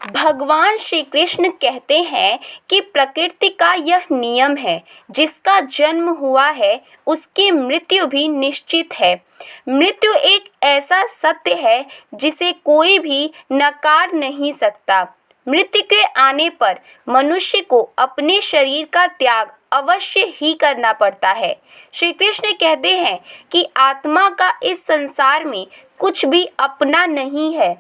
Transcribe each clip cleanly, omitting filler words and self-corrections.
भगवान श्री कृष्ण कहते हैं कि प्रकृति का यह नियम है, जिसका जन्म हुआ है उसकी मृत्यु भी निश्चित है। मृत्यु एक ऐसा सत्य है जिसे कोई भी नकार नहीं सकता। मृत्यु के आने पर मनुष्य को अपने शरीर का त्याग अवश्य ही करना पड़ता है। श्री कृष्ण कहते हैं कि आत्मा का इस संसार में कुछ भी अपना नहीं है।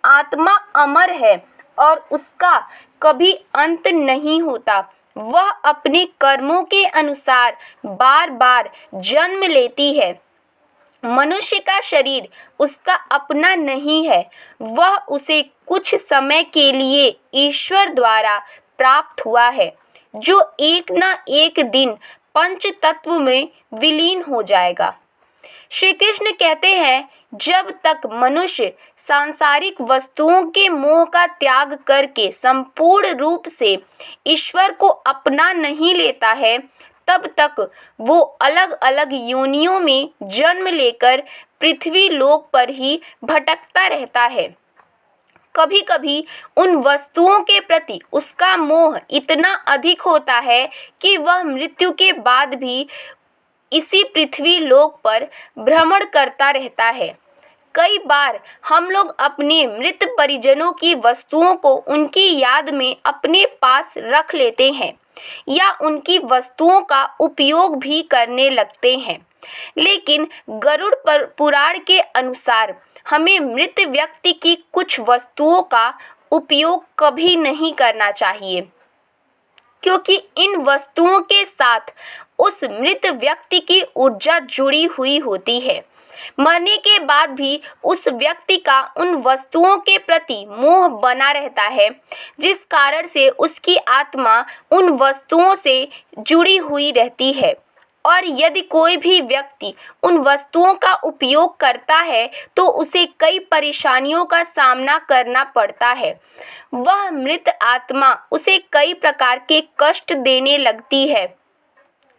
आत्मा अमर है और उसका कभी अंत नहीं होता। वह अपने कर्मों के अनुसार बार बार जन्म लेती है। मनुष्य का शरीर उसका अपना नहीं है, वह उसे कुछ समय के लिए ईश्वर द्वारा प्राप्त हुआ है, जो एक न एक दिन पंच तत्व में विलीन हो जाएगा। श्री कृष्ण कहते हैं, जब तक मनुष्य सांसारिक वस्तुओं के मोह का त्याग करके संपूर्ण रूप से ईश्वर को अपना नहीं लेता है, तब तक वो अलग अलग योनियों में जन्म लेकर पृथ्वी लोक पर ही भटकता रहता है। कभी कभी उन वस्तुओं के प्रति उसका मोह इतना अधिक होता है कि वह मृत्यु के बाद भी इसी पृथ्वी लोक पर भ्रमण करता रहता है। कई बार हम लोग अपने मृत परिजनों की वस्तुओं को उनकी याद में अपने पास रख लेते हैं या उनकी वस्तुओं का उपयोग भी करने लगते हैं, लेकिन गरुड़ पुराण के अनुसार हमें मृत व्यक्ति की कुछ वस्तुओं का उपयोग कभी नहीं करना चाहिए, क्योंकि इन वस्तुओं के साथ उस मृत व्यक्ति की ऊर्जा जुड़ी हुई होती है। मरने के बाद भी उस व्यक्ति का उन वस्तुओं के प्रति मोह बना रहता है, जिस कारण से उसकी आत्मा उन वस्तुओं से जुड़ी हुई रहती है। और यदि कोई भी व्यक्ति उन वस्तुओं का उपयोग करता है तो उसे कई परेशानियों का सामना करना पड़ता है। वह मृत आत्मा उसे कई प्रकार के कष्ट देने लगती है।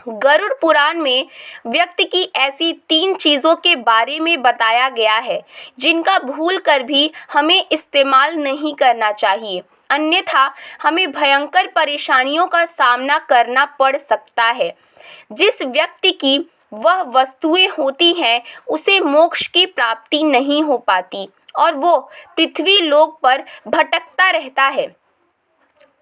गरुड़ पुराण में व्यक्ति की ऐसी 3 चीज़ों के बारे में बताया गया है जिनका भूल कर भी हमें इस्तेमाल नहीं करना चाहिए, अन्यथा हमें भयंकर परेशानियों का सामना करना पड़ सकता है। जिस व्यक्ति की वह वस्तुएं होती हैं उसे मोक्ष की प्राप्ति नहीं हो पाती और वो पृथ्वी लोक पर भटकता रहता है।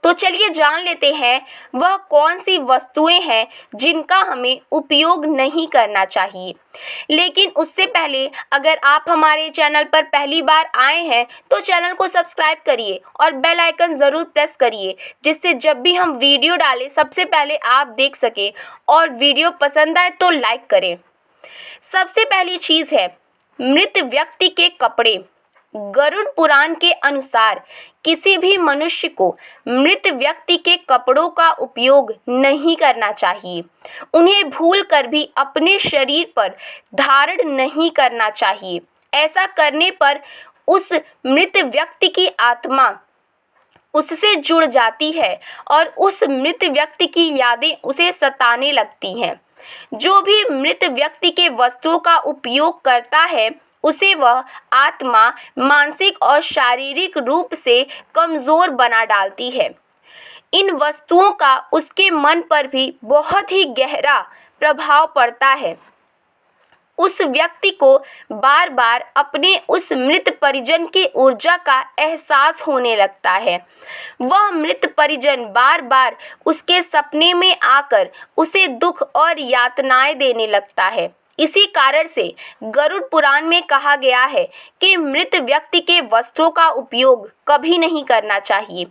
तो चलिए जान लेते हैं वह कौन सी वस्तुएं हैं जिनका हमें उपयोग नहीं करना चाहिए। लेकिन उससे पहले अगर आप हमारे चैनल पर पहली बार आए हैं तो चैनल को सब्सक्राइब करिए और बेल आइकन ज़रूर प्रेस करिए, जिससे जब भी हम वीडियो डालें सबसे पहले आप देख सकें। और वीडियो पसंद आए तो लाइक करें। सबसे पहली चीज़ है मृत व्यक्ति के कपड़े। गरुड़ पुराण के अनुसार किसी भी मनुष्य को मृत व्यक्ति के कपड़ों का उपयोग नहीं करना चाहिए। उन्हें भूल कर भी अपने शरीर पर धारण नहीं करना चाहिए। ऐसा करने पर उस मृत व्यक्ति की आत्मा उससे जुड़ जाती है और उस मृत व्यक्ति की यादें उसे सताने लगती हैं। जो भी मृत व्यक्ति के वस्त्रों का उपयोग करता है उसे वह आत्मा मानसिक और शारीरिक रूप से कमज़ोर बना डालती है। इन वस्तुओं का उसके मन पर भी बहुत ही गहरा प्रभाव पड़ता है। उस व्यक्ति को बार बार अपने उस मृत परिजन की ऊर्जा का एहसास होने लगता है। वह मृत परिजन बार बार उसके सपने में आकर उसे दुख और यातनाएं देने लगता है। इसी कारण से गरुड़ पुराण में कहा गया है कि मृत व्यक्ति के वस्त्रों का उपयोग कभी नहीं करना चाहिए।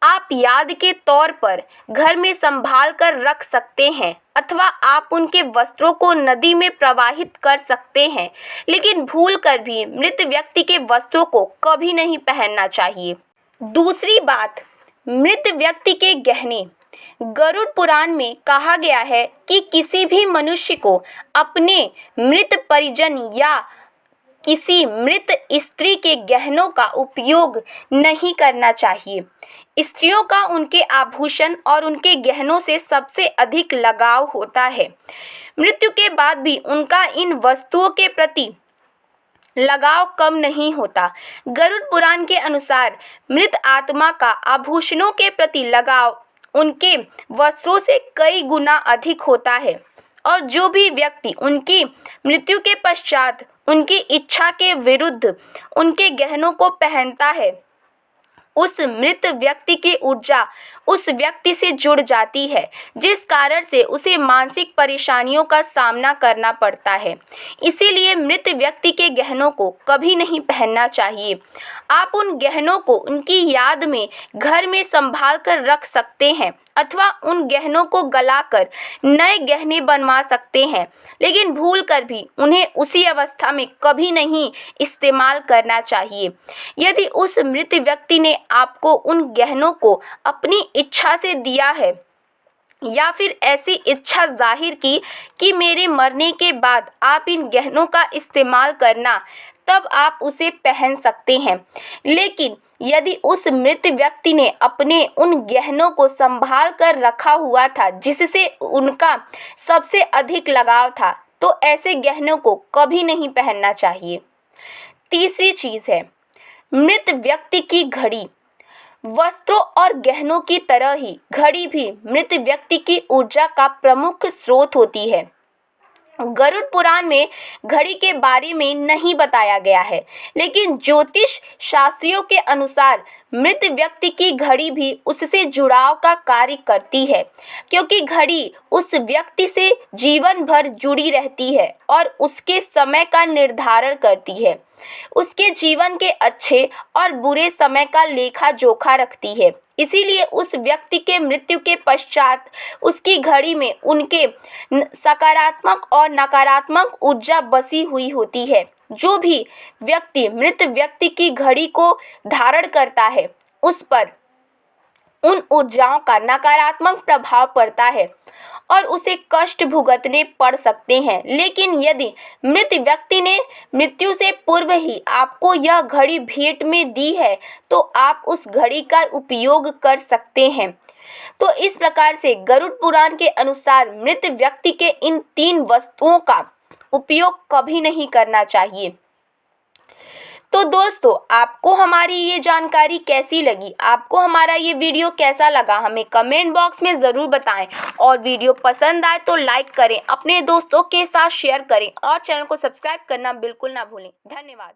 आप याद के तौर पर घर में संभाल कर रख सकते हैं अथवा आप उनके वस्त्रों को नदी में प्रवाहित कर सकते हैं, लेकिन भूल कर भी मृत व्यक्ति के वस्त्रों को कभी नहीं पहनना चाहिए। दूसरी बात, मृत व्यक्ति के गहने। गरुड़ पुराण में कहा गया है कि किसी भी मनुष्य को अपने मृत परिजन या किसी मृत स्त्री के गहनों का उपयोग नहीं करना चाहिए। स्त्रियों का उनके आभूषण और उनके गहनों से सबसे अधिक लगाव होता है। मृत्यु के बाद भी उनका इन वस्तुओं के प्रति लगाव कम नहीं होता। गरुड़ पुराण के अनुसार मृत आत्मा का आभूषणों के प्रति लगाव उनके वस्त्रों से कई गुना अधिक होता है और जो भी व्यक्ति उनकी मृत्यु के पश्चात उनकी इच्छा के विरुद्ध उनके गहनों को पहनता है, उस मृत व्यक्ति की ऊर्जा उस व्यक्ति से जुड़ जाती है, जिस कारण से उसे मानसिक परेशानियों का सामना करना पड़ता है। इसीलिए मृत व्यक्ति के गहनों को कभी नहीं पहनना चाहिए। आप उन गहनों को उनकी याद में घर में संभाल कर रख सकते हैं अथवा उन गहनों को गलाकर नए गहने बनवा सकते हैं, लेकिन भूल कर भी उन्हें उसी अवस्था में कभी नहीं इस्तेमाल करना चाहिए। यदि उस मृत व्यक्ति ने आपको उन गहनों को अपनी इच्छा से दिया है या फिर ऐसी इच्छा जाहिर की कि मेरे मरने के बाद आप इन गहनों का इस्तेमाल करना, तब आप उसे पहन सकते हैं। लेकिन यदि उस मृत व्यक्ति ने अपने उन गहनों को संभाल कर रखा हुआ था जिससे उनका सबसे अधिक लगाव था, तो ऐसे गहनों को कभी नहीं पहनना चाहिए। तीसरी चीज़ है मृत व्यक्ति की घड़ी। वस्त्रों और गहनों की तरह ही घड़ी भी मृत व्यक्ति की ऊर्जा का प्रमुख स्रोत होती है। गरुड़ पुराण में घड़ी के बारे में नहीं बताया गया है, लेकिन ज्योतिष शास्त्रियों के अनुसार मृत व्यक्ति की घड़ी भी उससे जुड़ाव का कार्य करती है, क्योंकि घड़ी उस व्यक्ति से जीवन भर जुड़ी रहती है और उसके समय का निर्धारण करती है, उसके जीवन के अच्छे और बुरे समय का लेखा जोखा रखती है। इसीलिए उस व्यक्ति के मृत्यु के पश्चात उसकी घड़ी में उनके सकारात्मक और नकारात्मक ऊर्जा बसी हुई होती है। जो भी व्यक्ति मृत व्यक्ति की घड़ी को धारण करता है, उस पर उन ऊर्जाओं का नकारात्मक प्रभाव पड़ता है और उसे कष्ट भुगतने पड़ सकते हैं। लेकिन यदि मृत व्यक्ति ने मृत्यु से पूर्व ही आपको यह घड़ी भेंट में दी है, तो आप उस घड़ी का उपयोग कर सकते हैं। तो इस प्रकार से गरुड़ पुराण के अनुसार मृत व्यक्ति के इन 3 वस्तुओं का उपयोग कभी नहीं करना चाहिए। तो दोस्तों, आपको हमारी ये जानकारी कैसी लगी? आपको हमारा ये वीडियो कैसा लगा? हमें कमेंट बॉक्स में ज़रूर बताएं और वीडियो पसंद आए तो लाइक करें, अपने दोस्तों के साथ शेयर करें और चैनल को सब्सक्राइब करना बिल्कुल ना भूलें। धन्यवाद।